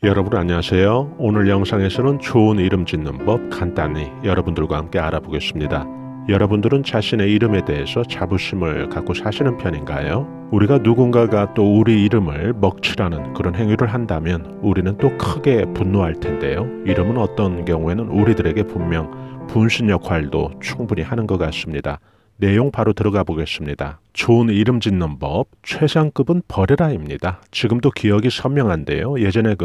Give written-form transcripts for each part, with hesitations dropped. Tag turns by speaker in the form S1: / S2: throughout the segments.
S1: 여러분 안녕하세요. 오늘 영상에서는 좋은 이름 짓는 법 간단히 여러분들과 함께 알아보겠습니다. 여러분들은 자신의 이름에 대해서 자부심을 갖고 사시는 편인가요? 우리가 누군가가 또 우리 이름을 먹칠하는 그런 행위를 한다면 우리는 또 크게 분노할 텐데요. 이름은 어떤 경우에는 우리들에게 분명 분신 역할도 충분히 하는 것 같습니다. 내용 바로 들어가 보겠습니다. 좋은 이름 짓는 법, 최상급은 버려라입니다. 지금도 기억이 선명한데요. 예전에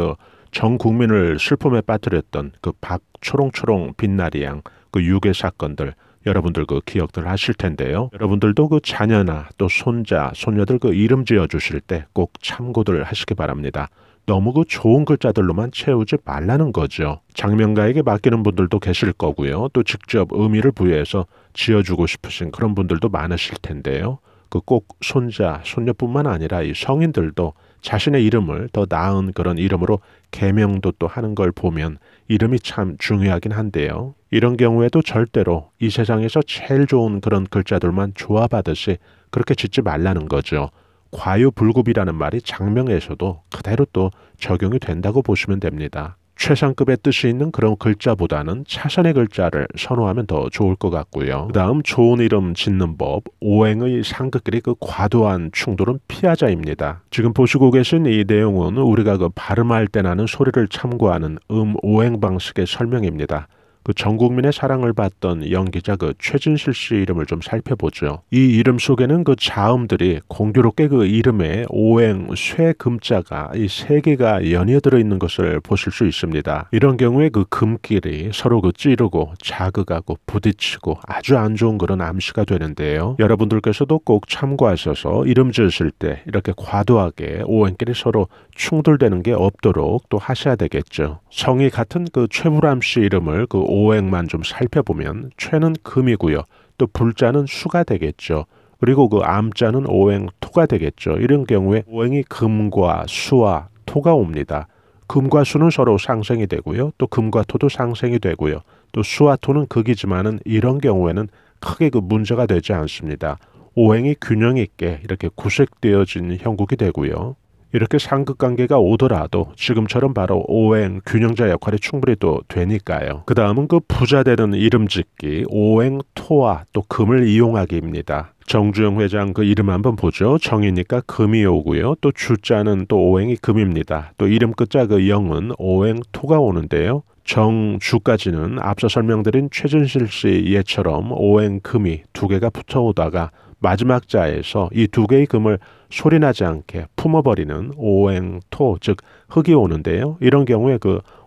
S1: 전 국민을 슬픔에 빠뜨렸던 박초롱초롱 빛나리 양 유괴 사건들, 여러분들 기억들 하실 텐데요. 여러분들도 자녀나 또 손자, 손녀들 이름 지어 주실 때 꼭 참고들 하시기 바랍니다. 너무 좋은 글자들로만 채우지 말라는 거죠. 장명가에게 맡기는 분들도 계실 거고요. 또 직접 의미를 부여해서 지어주고 싶으신 그런 분들도 많으실 텐데요. 꼭 손자, 손녀뿐만 아니라 이 성인들도 자신의 이름을 더 나은 그런 이름으로 개명도 또 하는 걸 보면 이름이 참 중요하긴 한데요. 이런 경우에도 절대로 이 세상에서 제일 좋은 그런 글자들만 조합하듯이 그렇게 짓지 말라는 거죠. 과유불급이라는 말이 장명에서도 그대로 또 적용이 된다고 보시면 됩니다. 최상급의 뜻이 있는 그런 글자보다는 차선의 글자를 선호하면 더 좋을 것 같고요. 그 다음 좋은 이름 짓는 법, 오행의 상극끼리 과도한 충돌은 피하자입니다. 지금 보시고 계신 이 내용은 우리가 발음할 때 나는 소리를 참고하는 오행 방식의 설명입니다. 전 국민의 사랑을 받던 연기자 최진실 씨 이름을 좀 살펴보죠. 이 이름 속에는 자음들이 공교롭게 이름에 오행, 쇠, 금자가 이 세 개가 연이어 들어있는 것을 보실 수 있습니다. 이런 경우에 금끼리 서로 찌르고 자극하고 부딪히고 아주 안 좋은 그런 암시가 되는데요. 여러분들께서도 꼭 참고하셔서 이름 지으실 때 이렇게 과도하게 오행끼리 서로 충돌되는 게 없도록 또 하셔야 되겠죠. 성이 같은 최불암 씨 이름을 오행만 좀 살펴보면 최는 금이고요. 또 불자는 수가 되겠죠. 그리고 암자는 오행 토가 되겠죠. 이런 경우에 오행이 금과 수와 토가 옵니다. 금과 수는 서로 상생이 되고요. 또 금과 토도 상생이 되고요. 또 수와 토는 극이지만은 이런 경우에는 크게 문제가 되지 않습니다. 오행이 균형 있게 이렇게 구색되어진 형국이 되고요. 이렇게 상극관계가 오더라도 지금처럼 바로 오행 균형자 역할이 충분히 또 되니까요. 그 다음은 부자되는 이름 짓기, 오행 토와 또 금을 이용하기입니다. 정주영 회장 이름 한번 보죠. 정이니까 금이 오고요. 또 주자는 또 오행이 금입니다. 또 이름 끝자 영은 오행 토가 오는데요. 정주까지는 앞서 설명드린 최진실 씨 예처럼 오행 금이 두 개가 붙어오다가 마지막 자에서 이 두 개의 금을 소리나지 않게 품어버리는 오행토, 즉 흙이 오는데요. 이런 경우에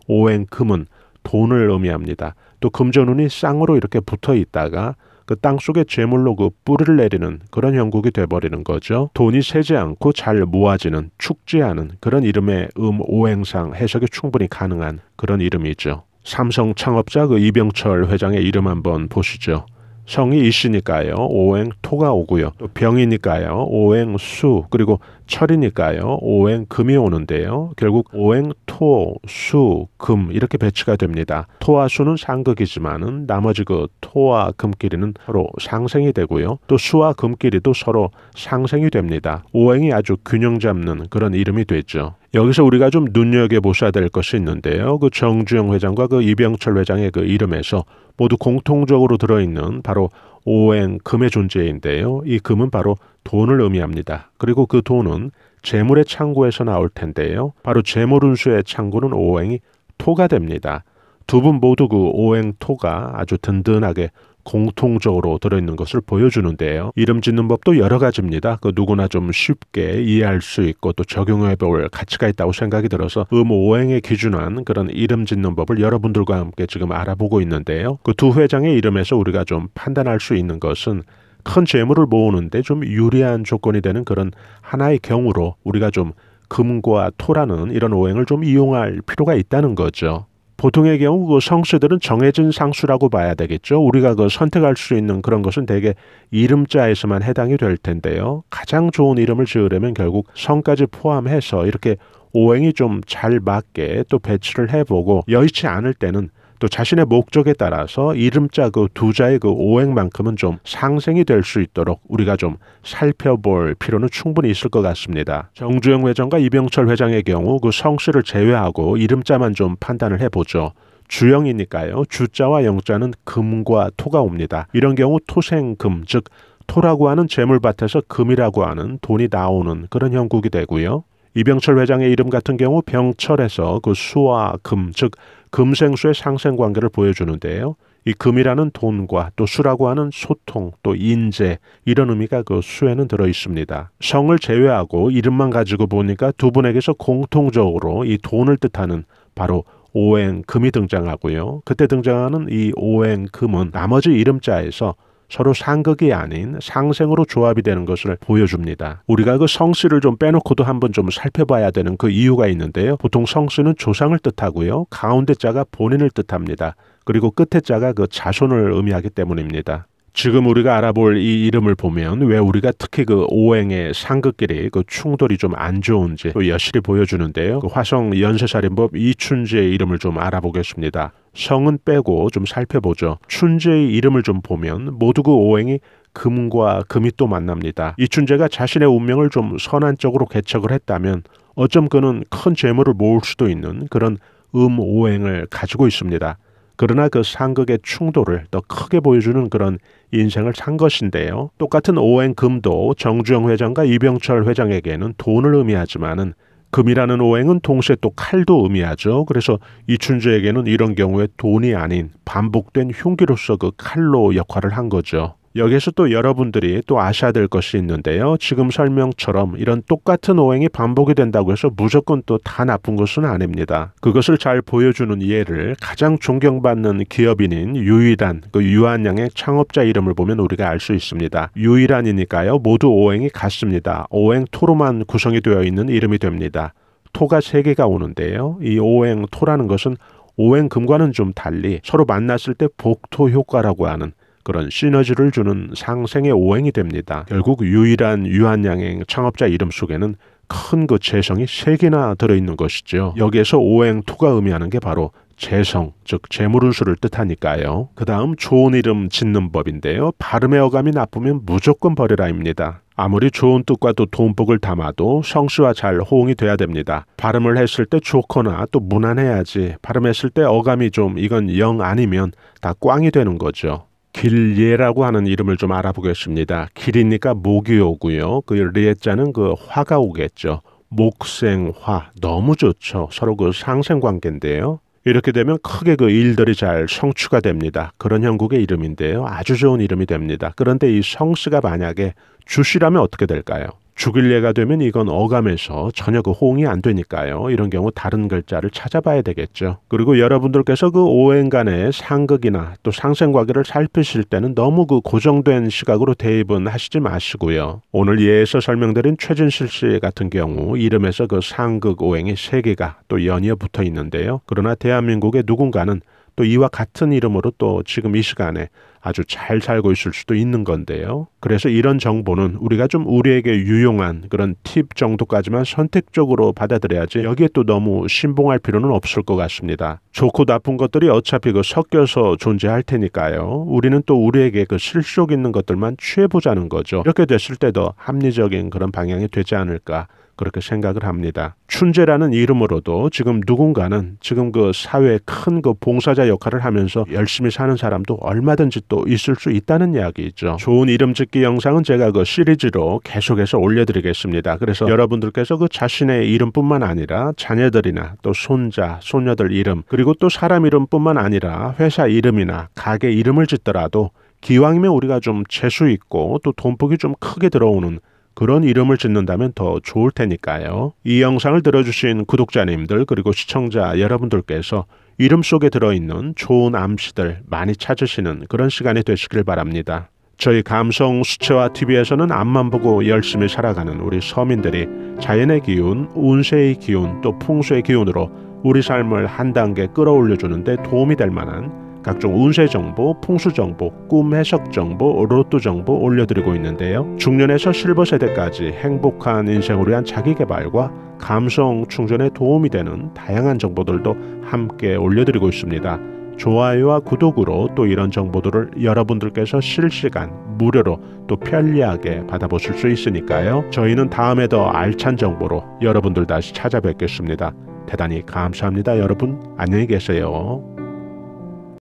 S1: 오행금은 돈을 의미합니다. 또 금전운이 쌍으로 이렇게 붙어 있다가 땅속에 재물로 뿌리를 내리는 그런 형국이 돼버리는 거죠. 돈이 새지 않고 잘 모아지는 축지하는 그런 이름의 오행상 해석이 충분히 가능한 그런 이름이죠. 삼성 창업자 이병철 회장의 이름 한번 보시죠. 성이 이씨니까요. 오행 토가 오고요. 또 병이니까요. 오행 수, 그리고 철이니까요. 오행 금이 오는데요. 결국 오행 토, 수, 금 이렇게 배치가 됩니다. 토와 수는 상극이지만은 나머지 토와 금끼리는 서로 상생이 되고요. 또 수와 금끼리도 서로 상생이 됩니다. 오행이 아주 균형 잡는 그런 이름이 되죠. 여기서 우리가 좀 눈여겨보셔야 될 것이 있는데요. 정주영 회장과 이병철 회장의 이름에서 모두 공통적으로 들어있는 바로 오행 금의 존재인데요. 이 금은 바로 돈을 의미합니다. 그리고 그 돈은 재물의 창고에서 나올 텐데요. 바로 재물운수의 창고는 오행이 토가 됩니다. 두 분 모두 오행 토가 아주 든든하게 공통적으로 들어있는 것을 보여주는데요. 이름 짓는 법도 여러 가지입니다. 누구나 좀 쉽게 이해할 수 있고 또 적용해 볼 가치가 있다고 생각이 들어서 오행에 기준한 그런 이름 짓는 법을 여러분들과 함께 지금 알아보고 있는데요. 두 회장의 이름에서 우리가 좀 판단할 수 있는 것은 큰 재물을 모으는데 좀 유리한 조건이 되는 그런 하나의 경우로 우리가 좀 금과 토라는 이런 오행을 좀 이용할 필요가 있다는 거죠. 보통의 경우 성씨들은 정해진 상수라고 봐야 되겠죠. 우리가 선택할 수 있는 그런 것은 대개 이름자에서만 해당이 될 텐데요. 가장 좋은 이름을 지으려면 결국 성까지 포함해서 이렇게 오행이 좀 잘 맞게 또 배치를 해보고 여의치 않을 때는 또 자신의 목적에 따라서 이름자 그 두 자의 그 오행만큼은 좀 상생이 될 수 있도록 우리가 좀 살펴볼 필요는 충분히 있을 것 같습니다. 정주영 회장과 이병철 회장의 경우 그 성씨를 제외하고 이름자만 좀 판단을 해보죠. 주영이니까요. 주자와 영자는 금과 토가 옵니다. 이런 경우 토생금, 즉 토라고 하는 재물밭에서 금이라고 하는 돈이 나오는 그런 형국이 되고요. 이병철 회장의 이름 같은 경우 병철에서 그 수와 금, 즉 금생수의 상생관계를 보여주는데요. 이 금이라는 돈과 또 수라고 하는 소통, 또 인재 이런 의미가 그 수에는 들어 있습니다. 성을 제외하고 이름만 가지고 보니까 두 분에게서 공통적으로 이 돈을 뜻하는 바로 오행금이 등장하고요. 그때 등장하는 이 오행금은 나머지 이름자에서 서로 상극이 아닌 상생으로 조합이 되는 것을 보여줍니다. 우리가 그 성씨를 좀 빼놓고도 한번 좀 살펴봐야 되는 그 이유가 있는데요. 보통 성씨는 조상을 뜻하고요. 가운데 자가 본인을 뜻합니다. 그리고 끝에 자가 그 자손을 의미하기 때문입니다. 지금 우리가 알아볼 이 이름을 보면 왜 우리가 특히 그 오행의 상극끼리 그 충돌이 좀 안 좋은지 또 여실히 보여주는데요. 그 화성 연쇄살인법 이춘재의 이름을 좀 알아보겠습니다. 성은 빼고 좀 살펴보죠. 춘재의 이름을 좀 보면 모두 그 오행이 금과 금이 또 만납니다. 이춘재가 자신의 운명을 좀 선한 쪽으로 개척을 했다면 어쩜 그는 큰 재물을 모을 수도 있는 그런 오행을 가지고 있습니다. 그러나 그 상극의 충돌을 더 크게 보여주는 그런 인생을 산 것인데요. 똑같은 오행금도 정주영 회장과 이병철 회장에게는 돈을 의미하지만은 금이라는 오행은 동시에 또 칼도 의미하죠. 그래서 이춘재에게는 이런 경우에 돈이 아닌 반복된 흉기로서 그 칼로 역할을 한 거죠. 여기서 또 여러분들이 또 아셔야 될 것이 있는데요. 지금 설명처럼 이런 똑같은 오행이 반복이 된다고 해서 무조건 또 다 나쁜 것은 아닙니다. 그것을 잘 보여주는 예를 가장 존경받는 기업인인 유일한 그 유한양의 창업자 이름을 보면 우리가 알 수 있습니다. 유일한이니까요. 모두 오행이 같습니다. 오행 토로만 구성이 되어 있는 이름이 됩니다. 토가 3개가 오는데요. 이 오행 토라는 것은 오행 금과는 좀 달리 서로 만났을 때 복토 효과라고 하는 그런 시너지를 주는 상생의 오행이 됩니다. 결국 유일한 유한양행 창업자 이름 속에는 큰 그 재성이 3개나 들어있는 것이죠. 여기에서 오행토가 의미하는 게 바로 재성, 즉 재물운수를 뜻하니까요. 그 다음 좋은 이름 짓는 법인데요. 발음의 어감이 나쁘면 무조건 버려라입니다. 아무리 좋은 뜻과 또 돈복을 담아도 성씨와 잘 호응이 돼야 됩니다. 발음을 했을 때 좋거나 또 무난해야지 발음했을 때 어감이 좀 이건 영 아니면 다 꽝이 되는 거죠. 길예라고 하는 이름을 좀 알아보겠습니다. 길이니까 목이 오고요. 그 리에자는 그 화가 오겠죠. 목생화 너무 좋죠. 서로 그 상생관계인데요. 이렇게 되면 크게 그 일들이 잘 성취가 됩니다. 그런 형국의 이름인데요. 아주 좋은 이름이 됩니다. 그런데 이 성씨가 만약에 주씨라면 어떻게 될까요? 죽일예가 되면 이건 어감에서 전혀 그 호응이 안 되니까요. 이런 경우 다른 글자를 찾아봐야 되겠죠. 그리고 여러분들께서 그 오행 간의 상극이나 또 상생관계를 살피실 때는 너무 그 고정된 시각으로 대입은 하시지 마시고요. 오늘 예에서 설명드린 최진실 씨 같은 경우 이름에서 그 상극 오행이 3개가 또 연이어 붙어 있는데요. 그러나 대한민국의 누군가는 또 이와 같은 이름으로 또 지금 이 시간에 아주 잘 살고 있을 수도 있는 건데요. 그래서 이런 정보는 우리가 좀 우리에게 유용한 그런 팁 정도까지만 선택적으로 받아들여야지 여기에 또 너무 신봉할 필요는 없을 것 같습니다. 좋고 나쁜 것들이 어차피 그 섞여서 존재할 테니까요. 우리는 또 우리에게 그 실속 있는 것들만 취해보자는 거죠. 이렇게 됐을 때 더 합리적인 그런 방향이 되지 않을까 그렇게 생각을 합니다. 춘재라는 이름으로도 지금 누군가는 지금 그 사회에 큰 그 봉사자 역할을 하면서 열심히 사는 사람도 얼마든지 또 있을 수 있다는 이야기죠. 좋은 이름 짓기 영상은 제가 그 시리즈로 계속해서 올려드리겠습니다. 그래서 여러분들께서 그 자신의 이름뿐만 아니라 자녀들이나 또 손자, 손녀들 이름 그리고 또 사람 이름뿐만 아니라 회사 이름이나 가게 이름을 짓더라도 기왕이면 우리가 좀 재수 있고 또 돈복이 좀 크게 들어오는 그런 이름을 짓는다면 더 좋을 테니까요. 이 영상을 들어주신 구독자님들 그리고 시청자 여러분들께서 이름 속에 들어있는 좋은 암시들 많이 찾으시는 그런 시간이 되시길 바랍니다. 저희 감성 수채화 TV에서는 앞만 보고 열심히 살아가는 우리 서민들이 자연의 기운, 운세의 기운, 또 풍수의 기운으로 우리 삶을 한 단계 끌어올려주는 데 도움이 될 만한 각종 운세 정보, 풍수 정보, 꿈 해석 정보, 로또 정보 올려드리고 있는데요. 중년에서 실버 세대까지 행복한 인생을 위한 자기개발과 감성 충전에 도움이 되는 다양한 정보들도 함께 올려드리고 있습니다. 좋아요와 구독으로 또 이런 정보들을 여러분들께서 실시간 무료로 또 편리하게 받아보실 수 있으니까요. 저희는 다음에 더 알찬 정보로 여러분들 다시 찾아뵙겠습니다. 대단히 감사합니다. 여러분 안녕히 계세요.